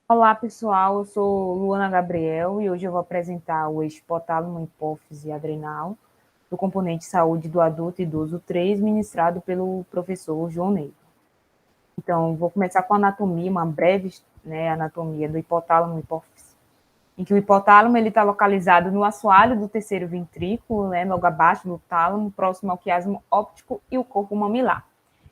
Olá, pessoal. Eu sou Luana Gabriel e hoje eu vou apresentar o eixo hipotálamo, hipófise adrenal do componente saúde do adulto idoso 3, ministrado pelo professor João Ney. Então, vou começar com a anatomia, uma breve anatomia do hipotálamo hipófise, em que o hipotálamo está localizado no assoalho do terceiro ventrículo, logo abaixo do tálamo, próximo ao quiasmo óptico e o corpo mamilar.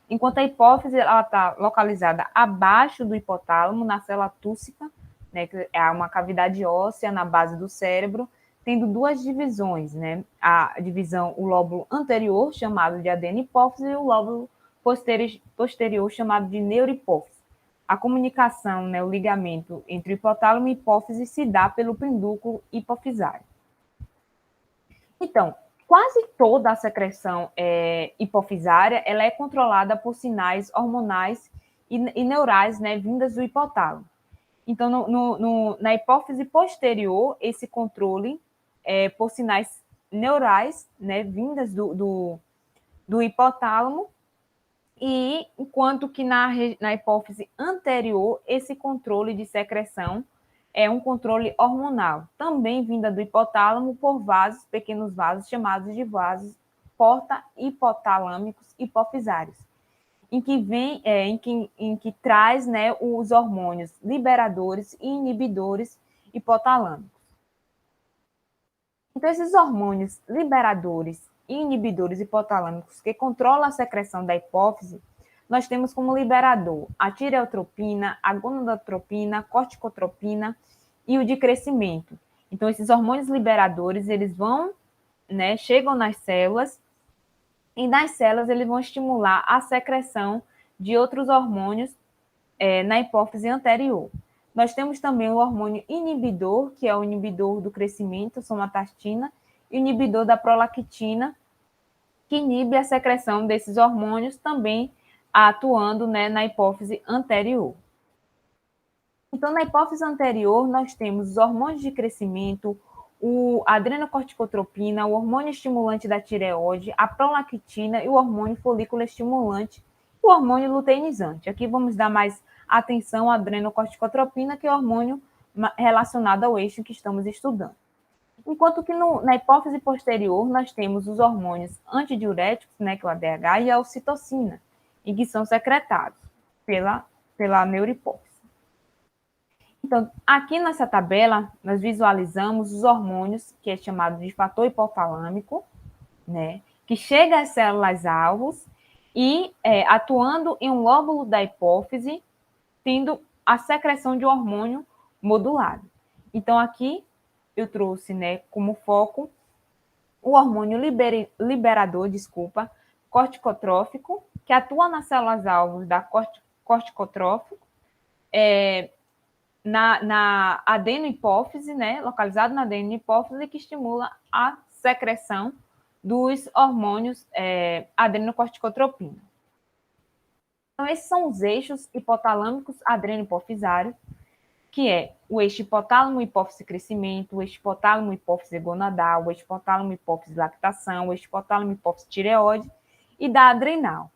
Enquanto a hipófise está localizada abaixo do hipotálamo, na célula tússica, que é uma cavidade óssea na base do cérebro, tendo duas divisões, a divisão, o lóbulo anterior, chamado de adenihipófise, e o lóbulo posterior, chamado de neurohipófise. A comunicação, o ligamento entre o hipotálamo e hipófise se dá pelo pendúculo hipofisário. Então, quase toda a secreção hipofisária ela é controlada por sinais hormonais e neurais, vindas do hipotálamo. Então, na hipófise posterior, esse controle é por sinais neurais, vindas do hipotálamo, e enquanto que na hipófise anterior, esse controle de secreção é um controle hormonal, também vinda do hipotálamo por vasos, pequenos vasos, chamados de vasos porta-hipotalâmicos hipofisários, em que traz os hormônios liberadores e inibidores hipotalâmicos. Então, esses hormônios liberadores e inibidores hipotalâmicos que controlam a secreção da hipófise, nós temos como liberador a tireotropina, a gonadotropina, a corticotropina e o de crescimento. Então, esses hormônios liberadores, eles chegam nas células, e nas células eles vão estimular a secreção de outros hormônios na hipófise anterior. Nós temos também o hormônio inibidor, que é o inibidor do crescimento, somatastina, e o inibidor da prolactina, que inibe a secreção desses hormônios, também atuando na hipófise anterior. Então, na hipófise anterior, nós temos os hormônios de crescimento, a adrenocorticotropina, o hormônio estimulante da tireoide, a prolactina e o hormônio folículo estimulante, o hormônio luteinizante. Aqui vamos dar mais atenção à adrenocorticotropina, que é o hormônio relacionado ao eixo que estamos estudando. Enquanto que na hipófise posterior, nós temos os hormônios antidiuréticos, que é o ADH, e a ocitocina, e que são secretados pela neurohipófise. Então, aqui nessa tabela, nós visualizamos os hormônios, que é chamado de fator hipotalâmico, que chega às células-alvos e atuando em um lóbulo da hipófise, tendo a secreção de um hormônio modulado. Então, aqui eu trouxe como foco o hormônio liberador, corticotrófico, que atua nas células-alvos da corticotrófico, na adenohipófise, localizado na adenohipófise, que estimula a secreção dos hormônios adrenocorticotropina. Então, esses são os eixos hipotalâmicos adrenohipofisários, que é o eixo hipotálamo hipófise crescimento, o eixo hipotálamo hipófise gonadal, o eixo hipotálamo hipófise lactação, o eixo hipotálamo hipófise tireoide e da adrenal.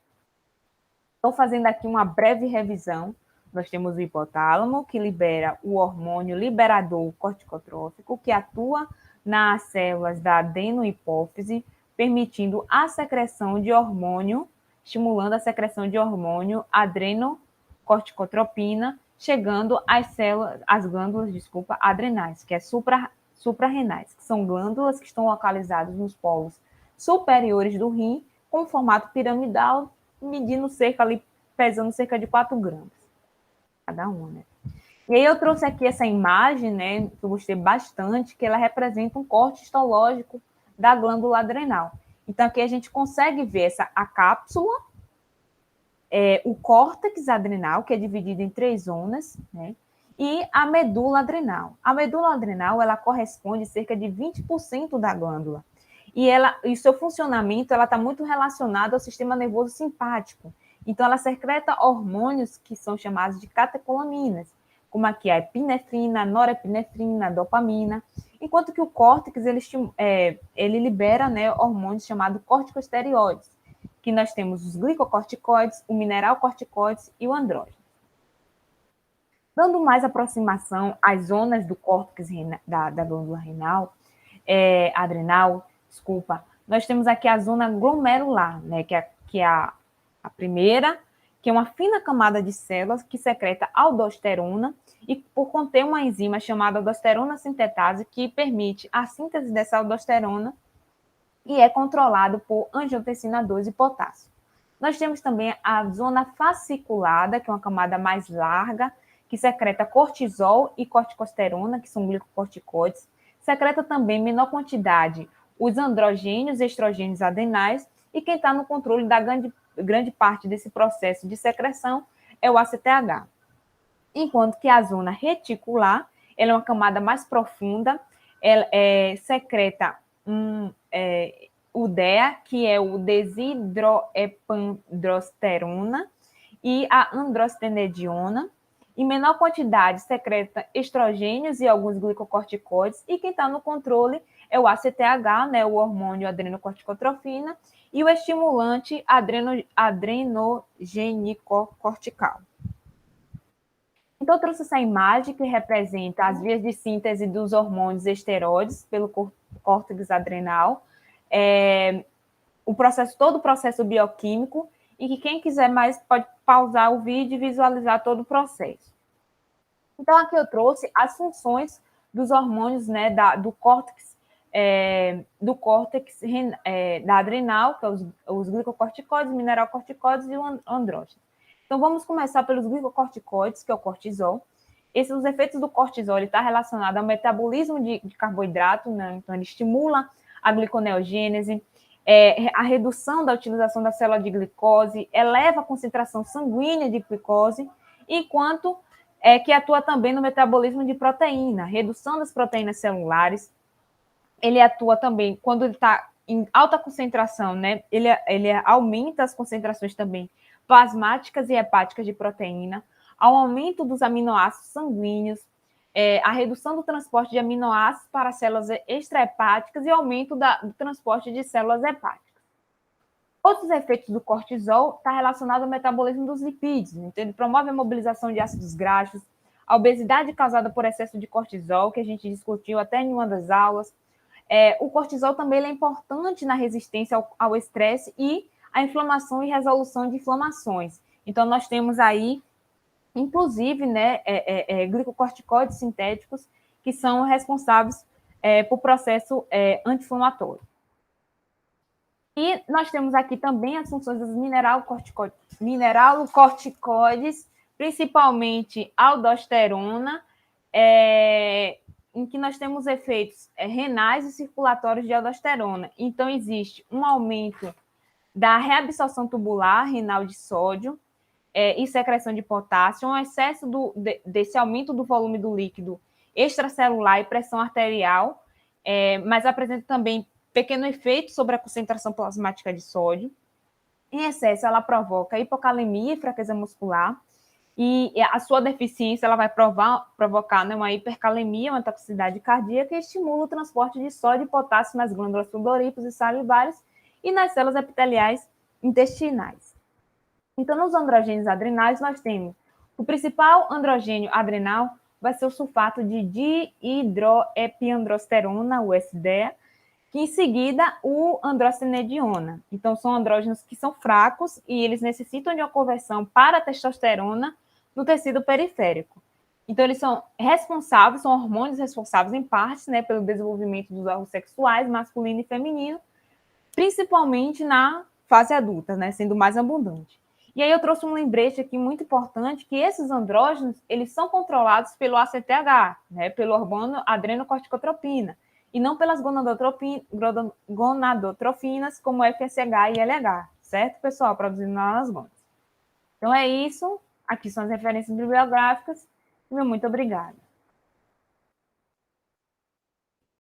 Estou fazendo aqui uma breve revisão. Nós temos o hipotálamo, que libera o hormônio liberador corticotrófico, que atua nas células da adenohipófise, permitindo a secreção de hormônio, estimulando a secreção de hormônio adrenocorticotropina, chegando às glândulas adrenais, que é suprarrenais, que são glândulas que estão localizadas nos polos superiores do rim, com formato piramidal, pesando cerca de 4 gramas cada uma, E aí eu trouxe aqui essa imagem, que eu gostei bastante, que ela representa um corte histológico da glândula adrenal. Então, aqui a gente consegue ver a cápsula, o córtex adrenal, que é dividido em 3 zonas, e a medula adrenal. A medula adrenal, ela corresponde a cerca de 20% da glândula. E seu funcionamento está muito relacionado ao sistema nervoso simpático. Então, ela secreta hormônios que são chamados de catecolaminas, como aqui a epinefrina, a norepinefrina, a dopamina, enquanto que o córtex, ele libera hormônios chamados corticosteroides, que nós temos os glicocorticoides, o mineralcorticoides e o andrógeno. Dando mais aproximação às zonas do córtex da glândula renal, adrenal, desculpa, nós temos aqui a zona glomerular, né, que é a primeira, que é uma fina camada de células que secreta aldosterona e por conter uma enzima chamada aldosterona sintetase que permite a síntese dessa aldosterona e é controlado por angiotensina 2 e potássio. Nós temos também a zona fasciculada, que é uma camada mais larga, que secreta cortisol e corticosterona, que são glicocorticoides. Secreta também, em menor quantidade, os androgênios e estrogênios adenais. E quem está no controle da grande parte desse processo de secreção é o ACTH. Enquanto que a zona reticular, ela é uma camada mais profunda, ela secreta o DEA, que é o desidroepandrosterona, e a androstenediona. Em menor quantidade, secreta estrogênios e alguns glicocorticoides, e quem está no controle é o ACTH, né, o hormônio adrenocorticotrofina, e o estimulante adrenogênico-cortical. Então, eu trouxe essa imagem que representa as vias de síntese dos hormônios esteroides pelo córtex adrenal, todo o processo bioquímico, e que quem quiser mais pode pausar o vídeo e visualizar todo o processo. Então, aqui eu trouxe as funções dos hormônios, né, do córtex da adrenal, que é os glicocorticoides, mineralocorticoides e o andrógeno. Então, vamos começar pelos glicocorticoides, que é o cortisol. Os efeitos do cortisol está relacionado ao metabolismo de carboidrato, né? Então, ele estimula a gliconeogênese, a redução da utilização da célula de glicose, eleva a concentração sanguínea de glicose, enquanto que atua também no metabolismo de proteína, redução das proteínas celulares. Ele atua também quando ele está em alta concentração, né? Ele aumenta as concentrações também plasmáticas e hepáticas de proteína, ao aumento dos aminoácidos sanguíneos, a redução do transporte de aminoácidos para células extrahepáticas e aumento do transporte de células hepáticas. Outros efeitos do cortisol estão relacionados ao metabolismo dos lipídios. Então, ele promove a mobilização de ácidos graxos, a obesidade causada por excesso de cortisol, que a gente discutiu até em uma das aulas. O cortisol também é importante na resistência ao estresse e a inflamação e resolução de inflamações. Então, nós temos aí, inclusive, né, glicocorticoides sintéticos que são responsáveis por processo anti-inflamatório. E nós temos aqui também as funções dos mineralocorticoides, principalmente aldosterona, em que nós temos efeitos renais e circulatórios de aldosterona. Então, existe um aumento da reabsorção tubular renal de sódio e secreção de potássio, um excesso desse aumento do volume do líquido extracelular e pressão arterial, mas apresenta também pequeno efeito sobre a concentração plasmática de sódio. Em excesso, ela provoca hipocalemia e fraqueza muscular, e a sua deficiência ela vai provocar, né, uma hipercalemia, uma toxicidade cardíaca e estimula o transporte de sódio e potássio nas glândulas sudoríparas e salivares e nas células epiteliais intestinais. Então, nos androgênios adrenais, nós temos o principal androgênio adrenal vai ser o sulfato de dihidroepiandrosterona, o SDEA, que em seguida o androstenediona. Então, são andrógenos que são fracos e eles necessitam de uma conversão para testosterona no tecido periférico. Então, eles são hormônios responsáveis em partes, né, pelo desenvolvimento dos órgãos sexuais, masculino e feminino, principalmente na fase adulta, né, sendo mais abundante. E aí eu trouxe um lembrete aqui muito importante, que esses andrógenos, eles são controlados pelo ACTH, né, pelo hormônio adrenocorticotropina, e não pelas gonadotrofinas, como FSH e LH, certo, pessoal? Produzindo nas gonas. Então é isso. Aqui são as referências bibliográficas. Muito obrigada.